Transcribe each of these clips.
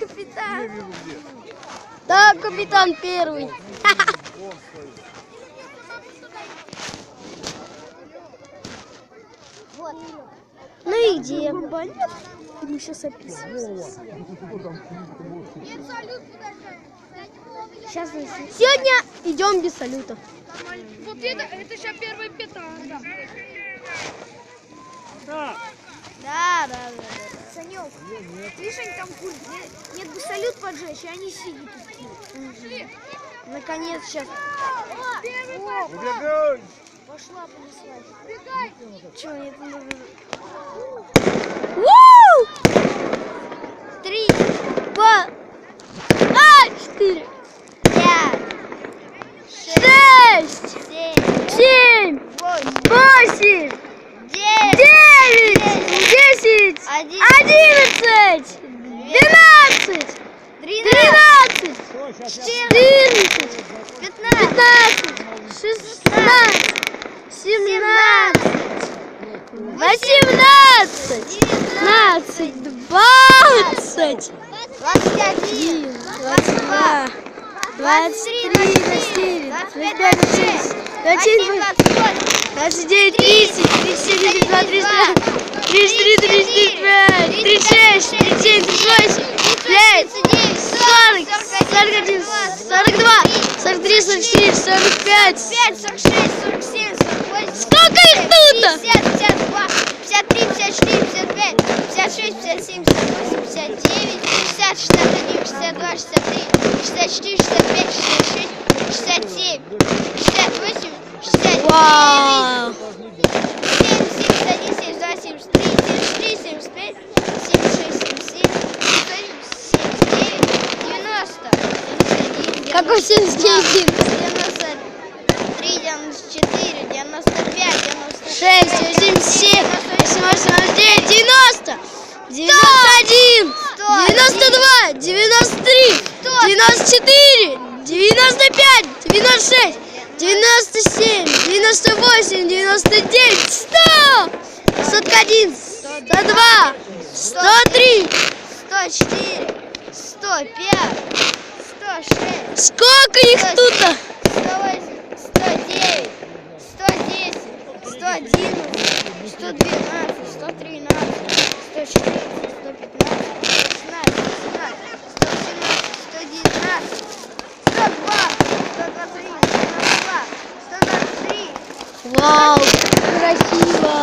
капитан. Да, капитан первый. Ну и где? Мы сейчас описываем. Сейчас сегодня идем без салютов. Вот это сейчас первый петарда. Да. Санек, видишь, они там курят. Нет бы салют поджечь, и они сидят тут. Наконец сейчас. Убегай! Пошла, понеслась. Убегай! Чего это нужно? 3, 2, 4, 5, 6, 7, 8, 9, 10, 11, 12, 13, 14, 15, 16, 17, 18, 19, 20, 21, 22, 23, 24, 25, 26, 27, 29, 30, 31, 32, 33, 35, 36, 37, 38, 39, 40, 41, 42, 43, 44, 45, 46, 47, 48. Сколько их тут-то? 50, 52, 53, 54, 55, 56, 57, 58, 59, 60, 61, 62, 63, 64, 65, 66, 67, 68, 69, Вау! 70, 71, 72, 73, 74, 75, 76, 77, 79, 90, 91, Какой 79? 93, 94, 95, 96, 6, 7, 7, 8, 8, 9, 90, 91, 92, 93, 94, 95, 96, 97, 98, 99, 100, 101, 102, 103. 104, 105, 106, Сколько их тут-то? 108, 109, 110, 111, 112, 113, 114, 115, 116, 117, 118, 119, 102, 123. Вау, красиво!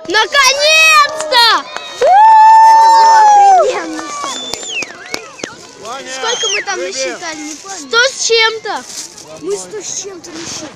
Наконец-то! Это было охрененно. Сколько мы там насчитали, не помню. 100 с чем-то. Мы 100 с чем-то насчитали.